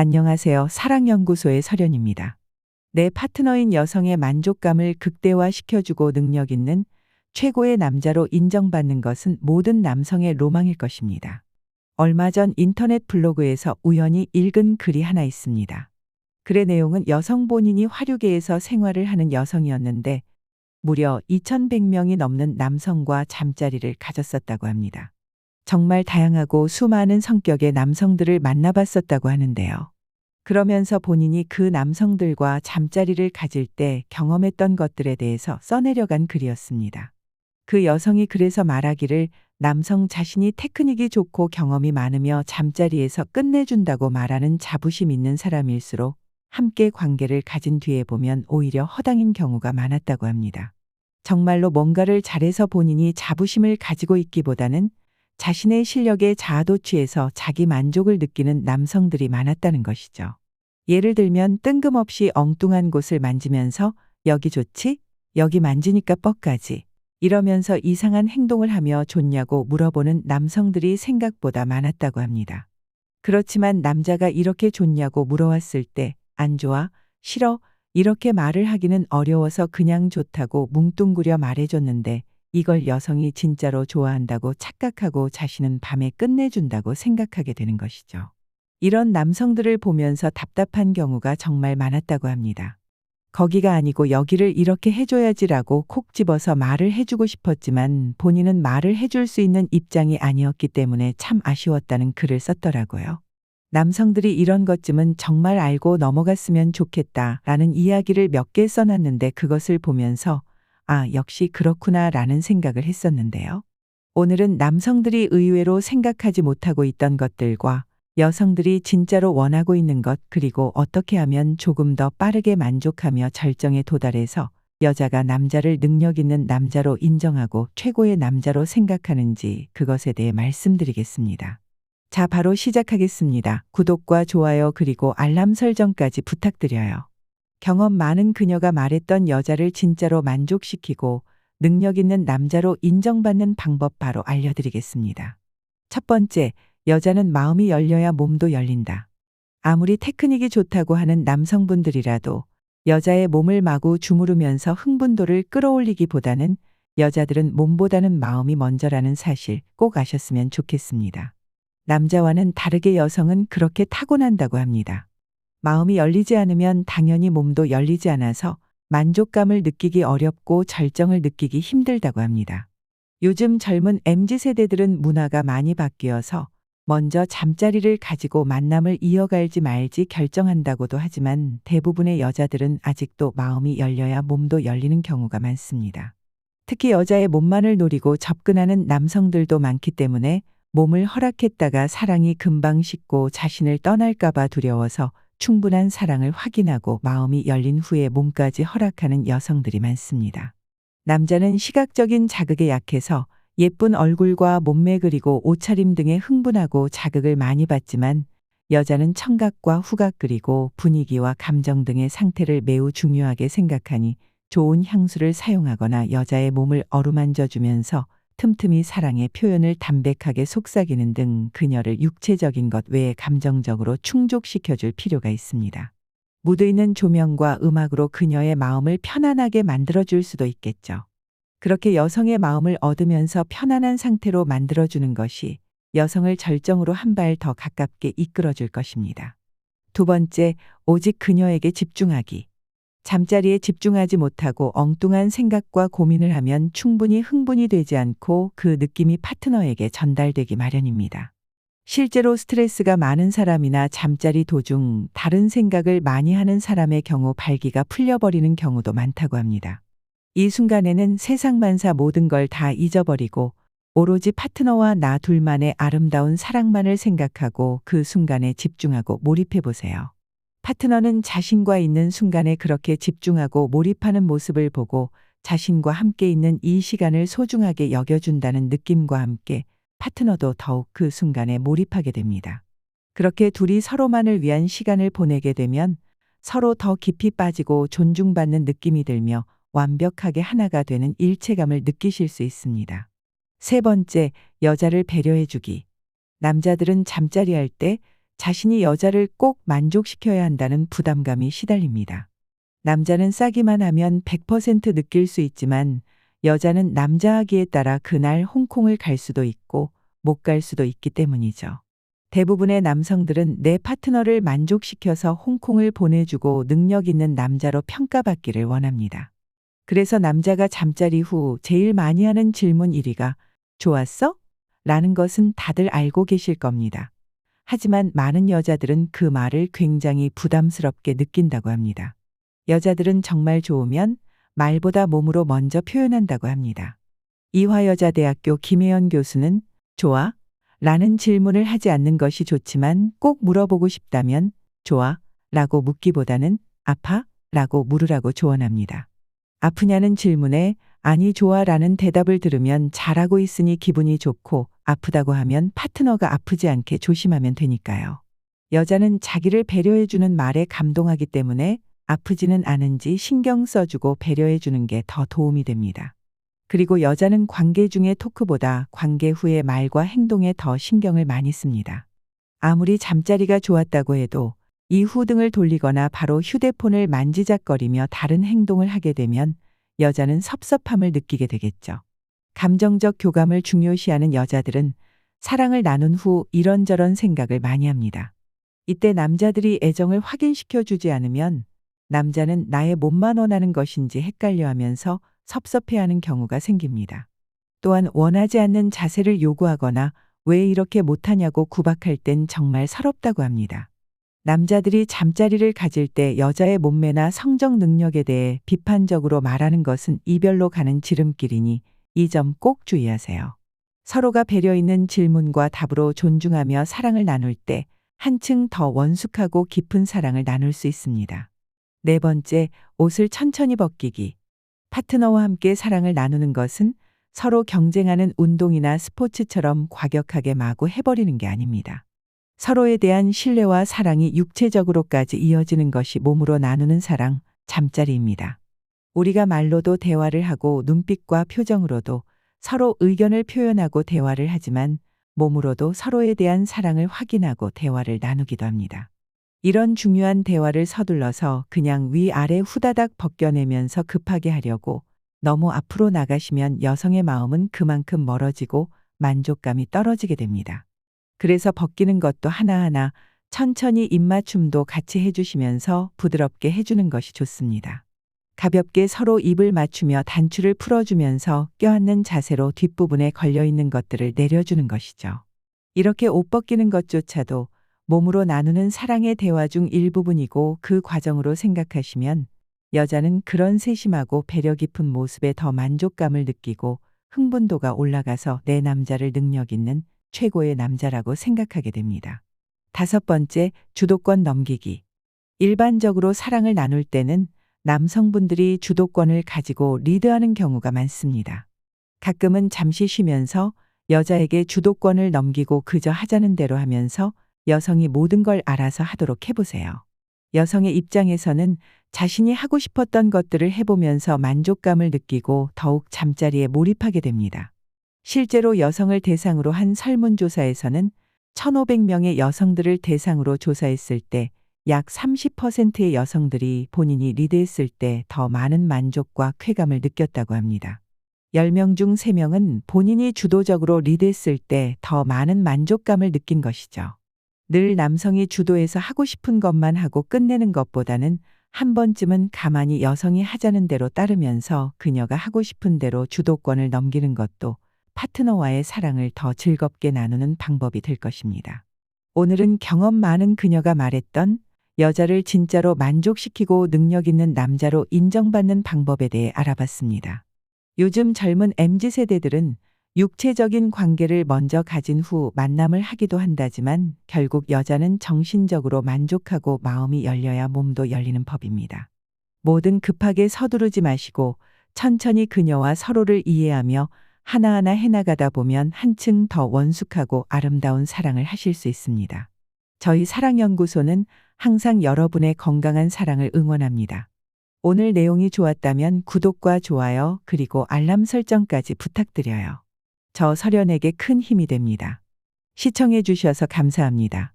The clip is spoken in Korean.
안녕하세요. 사랑연구소의 설연입니다. 내 파트너인 여성의 만족감을 극대화시켜주고 능력 있는 최고의 남자로 인정받는 것은 모든 남성의 로망일 것입니다. 얼마 전 인터넷 블로그에서 우연히 읽은 글이 하나 있습니다. 글의 내용은 여성 본인이 화류계에서 생활을 하는 여성이었는데 무려 2,100명이 넘는 남성과 잠자리를 가졌었다고 합니다. 정말 다양하고 수많은 성격의 남성들을 만나봤었다고 하는데요. 그러면서 본인이 그 남성들과 잠자리를 가질 때 경험했던 것들에 대해서 써내려간 글이었습니다. 그 여성이 그래서 말하기를 남성 자신이 테크닉이 좋고 경험이 많으며 잠자리에서 끝내준다고 말하는 자부심 있는 사람일수록 함께 관계를 가진 뒤에 보면 오히려 허당인 경우가 많았다고 합니다. 정말로 뭔가를 잘해서 본인이 자부심을 가지고 있기보다는 자신의 실력에 자아도취해서 자기 만족을 느끼는 남성들이 많았다는 것이죠. 예를 들면 뜬금없이 엉뚱한 곳을 만지면서 여기 좋지? 여기 만지니까 뻑가지. 이러면서 이상한 행동을 하며 좋냐고 물어보는 남성들이 생각보다 많았다고 합니다. 그렇지만 남자가 이렇게 좋냐고 물어왔을 때 안 좋아? 싫어? 이렇게 말을 하기는 어려워서 그냥 좋다고 뭉뚱그려 말해줬는데 이걸 여성이 진짜로 좋아한다고 착각하고 자신은 밤에 끝내준다고 생각하게 되는 것이죠. 이런 남성들을 보면서 답답한 경우가 정말 많았다고 합니다. 거기가 아니고 여기를 이렇게 해줘야지라고 콕 집어서 말을 해주고 싶었지만 본인은 말을 해줄 수 있는 입장이 아니었기 때문에 참 아쉬웠다는 글을 썼더라고요. 남성들이 이런 것쯤은 정말 알고 넘어갔으면 좋겠다라는 이야기를 몇 개 써놨는데 그것을 보면서 아, 역시 그렇구나 라는 생각을 했었는데요. 오늘은 남성들이 의외로 생각하지 못하고 있던 것들과 여성들이 진짜로 원하고 있는 것 그리고 어떻게 하면 조금 더 빠르게 만족하며 절정에 도달해서 여자가 남자를 능력 있는 남자로 인정하고 최고의 남자로 생각하는지 그것에 대해 말씀드리겠습니다. 자, 바로 시작하겠습니다. 구독과 좋아요 그리고 알람 설정까지 부탁드려요. 경험 많은 그녀가 말했던 여자를 진짜로 만족시키고 능력 있는 남자로 인정받는 방법 바로 알려드리겠습니다. 첫 번째, 여자는 마음이 열려야 몸도 열린다. 아무리 테크닉이 좋다고 하는 남성분들이라도 여자의 몸을 마구 주무르면서 흥분도를 끌어올리기보다는 여자들은 몸보다는 마음이 먼저라는 사실 꼭 아셨으면 좋겠습니다. 남자와는 다르게 여성은 그렇게 타고난다고 합니다. 마음이 열리지 않으면 당연히 몸도 열리지 않아서 만족감을 느끼기 어렵고 절정을 느끼기 힘들다고 합니다. 요즘 젊은 MZ세대들은 문화가 많이 바뀌어서 먼저 잠자리를 가지고 만남을 이어갈지 말지 결정한다고도 하지만 대부분의 여자들은 아직도 마음이 열려야 몸도 열리는 경우가 많습니다. 특히 여자의 몸만을 노리고 접근하는 남성들도 많기 때문에 몸을 허락했다가 사랑이 금방 식고 자신을 떠날까봐 두려워서 충분한 사랑을 확인하고 마음이 열린 후에 몸까지 허락하는 여성들이 많습니다. 남자는 시각적인 자극에 약해서 예쁜 얼굴과 몸매 그리고 옷차림 등에 흥분하고 자극을 많이 받지만 여자는 청각과 후각 그리고 분위기와 감정 등의 상태를 매우 중요하게 생각하니 좋은 향수를 사용하거나 여자의 몸을 어루만져 주면서 틈틈이 사랑의 표현을 담백하게 속삭이는 등 그녀를 육체적인 것 외에 감정적으로 충족시켜줄 필요가 있습니다. 무드 있는 조명과 음악으로 그녀의 마음을 편안하게 만들어줄 수도 있겠죠. 그렇게 여성의 마음을 얻으면서 편안한 상태로 만들어주는 것이 여성을 절정으로 한 발 더 가깝게 이끌어줄 것입니다. 두 번째, 오직 그녀에게 집중하기. 잠자리에 집중하지 못하고 엉뚱한 생각과 고민을 하면 충분히 흥분이 되지 않고 그 느낌이 파트너에게 전달되기 마련입니다. 실제로 스트레스가 많은 사람이나 잠자리 도중 다른 생각을 많이 하는 사람의 경우 발기가 풀려버리는 경우도 많다고 합니다. 이 순간에는 세상만사 모든 걸 다 잊어버리고 오로지 파트너와 나 둘만의 아름다운 사랑만을 생각하고 그 순간에 집중하고 몰입해 보세요. 파트너는 자신과 있는 순간에 그렇게 집중하고 몰입하는 모습을 보고 자신과 함께 있는 이 시간을 소중하게 여겨준다는 느낌과 함께 파트너도 더욱 그 순간에 몰입하게 됩니다. 그렇게 둘이 서로만을 위한 시간을 보내게 되면 서로 더 깊이 빠지고 존중받는 느낌이 들며 완벽하게 하나가 되는 일체감을 느끼실 수 있습니다. 세 번째, 여자를 배려해주기. 남자들은 잠자리 할 때 자신이 여자를 꼭 만족시켜야 한다는 부담감이 시달립니다. 남자는 싸기만 하면 100% 느낄 수 있지만 여자는 남자하기에 따라 그날 홍콩을 갈 수도 있고 못 갈 수도 있기 때문이죠. 대부분의 남성들은 내 파트너를 만족시켜서 홍콩을 보내주고 능력 있는 남자로 평가받기를 원합니다. 그래서 남자가 잠자리 후 제일 많이 하는 질문 1위가 좋았어? 라는 것은 다들 알고 계실 겁니다. 하지만 많은 여자들은 그 말을 굉장히 부담스럽게 느낀다고 합니다. 여자들은 정말 좋으면 말보다 몸으로 먼저 표현한다고 합니다. 이화여자대학교 김혜연 교수는 좋아? 라는 질문을 하지 않는 것이 좋지만 꼭 물어보고 싶다면 좋아? 라고 묻기보다는 아파? 라고 물으라고 조언합니다. 아프냐는 질문에 아니 좋아 라는 대답을 들으면 잘하고 있으니 기분이 좋고 아프다고 하면 파트너가 아프지 않게 조심하면 되니까요. 여자는 자기를 배려해주는 말에 감동하기 때문에 아프지는 않은지 신경 써주고 배려해주는 게 더 도움이 됩니다. 그리고 여자는 관계 중의 토크보다 관계 후의 말과 행동에 더 신경을 많이 씁니다. 아무리 잠자리가 좋았다고 해도 이후 등을 돌리거나 바로 휴대폰을 만지작거리며 다른 행동을 하게 되면 여자는 섭섭함을 느끼게 되겠죠. 감정적 교감을 중요시하는 여자들은 사랑을 나눈 후 이런저런 생각을 많이 합니다. 이때 남자들이 애정을 확인시켜 주지 않으면 남자는 나의 몸만 원하는 것인지 헷갈려하면서 섭섭해하는 경우가 생깁니다. 또한 원하지 않는 자세를 요구하거나 왜 이렇게 못하냐고 구박할 땐 정말 서럽다고 합니다. 남자들이 잠자리를 가질 때 여자의 몸매나 성적 능력에 대해 비판적으로 말하는 것은 이별로 가는 지름길이니 이 점 꼭 주의하세요. 서로가 배려 있는 질문과 답으로 존중하며 사랑을 나눌 때 한층 더 원숙하고 깊은 사랑을 나눌 수 있습니다. 네 번째, 옷을 천천히 벗기기. 파트너와 함께 사랑을 나누는 것은 서로 경쟁하는 운동이나 스포츠처럼 과격하게 마구 해버리는 게 아닙니다. 서로에 대한 신뢰와 사랑이 육체적으로까지 이어지는 것이 몸으로 나누는 사랑, 잠자리입니다. 우리가 말로도 대화를 하고 눈빛과 표정으로도 서로 의견을 표현하고 대화를 하지만 몸으로도 서로에 대한 사랑을 확인하고 대화를 나누기도 합니다. 이런 중요한 대화를 서둘러서 그냥 위아래 후다닥 벗겨내면서 급하게 하려고 너무 앞으로 나가시면 여성의 마음은 그만큼 멀어지고 만족감이 떨어지게 됩니다. 그래서 벗기는 것도 하나하나 천천히 입맞춤도 같이 해주시면서 부드럽게 해주는 것이 좋습니다. 가볍게 서로 입을 맞추며 단추를 풀어주면서 껴안는 자세로 뒷부분에 걸려있는 것들을 내려주는 것이죠. 이렇게 옷 벗기는 것조차도 몸으로 나누는 사랑의 대화 중 일부분이고 그 과정으로 생각하시면 여자는 그런 세심하고 배려 깊은 모습에 더 만족감을 느끼고 흥분도가 올라가서 내 남자를 능력 있는 최고의 남자라고 생각하게 됩니다. 다섯 번째, 주도권 넘기기. 일반적으로 사랑을 나눌 때는 남성분들이 주도권을 가지고 리드하는 경우가 많습니다. 가끔은 잠시 쉬면서 여자에게 주도권을 넘기고 그저 하자는 대로 하면서 여성이 모든 걸 알아서 하도록 해보세요. 여성의 입장에서는 자신이 하고 싶었던 것들을 해보면서 만족감을 느끼고 더욱 잠자리에 몰입하게 됩니다. 실제로 여성을 대상으로 한 설문조사에서는 1,500명의 여성들을 대상으로 조사했을 때 약 30%의 여성들이 본인이 리드했을 때 더 많은 만족과 쾌감을 느꼈다고 합니다. 10명 중 3명은 본인이 주도적으로 리드했을 때 더 많은 만족감을 느낀 것이죠. 늘 남성이 주도해서 하고 싶은 것만 하고 끝내는 것보다는 한 번쯤은 가만히 여성이 하자는 대로 따르면서 그녀가 하고 싶은 대로 주도권을 넘기는 것도 파트너와의 사랑을 더 즐겁게 나누는 방법이 될 것입니다. 오늘은 경험 많은 그녀가 말했던 여자를 진짜로 만족시키고 능력 있는 남자로 인정받는 방법에 대해 알아봤습니다. 요즘 젊은 MZ세대들은 육체적인 관계를 먼저 가진 후 만남을 하기도 한다지만 결국 여자는 정신적으로 만족하고 마음이 열려야 몸도 열리는 법입니다. 뭐든 급하게 서두르지 마시고 천천히 그녀와 서로를 이해하며 하나하나 해나가다 보면 한층 더 원숙하고 아름다운 사랑을 하실 수 있습니다. 저희 사랑연구소는 항상 여러분의 건강한 사랑을 응원합니다. 오늘 내용이 좋았다면 구독과 좋아요 그리고 알람 설정까지 부탁드려요. 저 설연에게 큰 힘이 됩니다. 시청해 주셔서 감사합니다.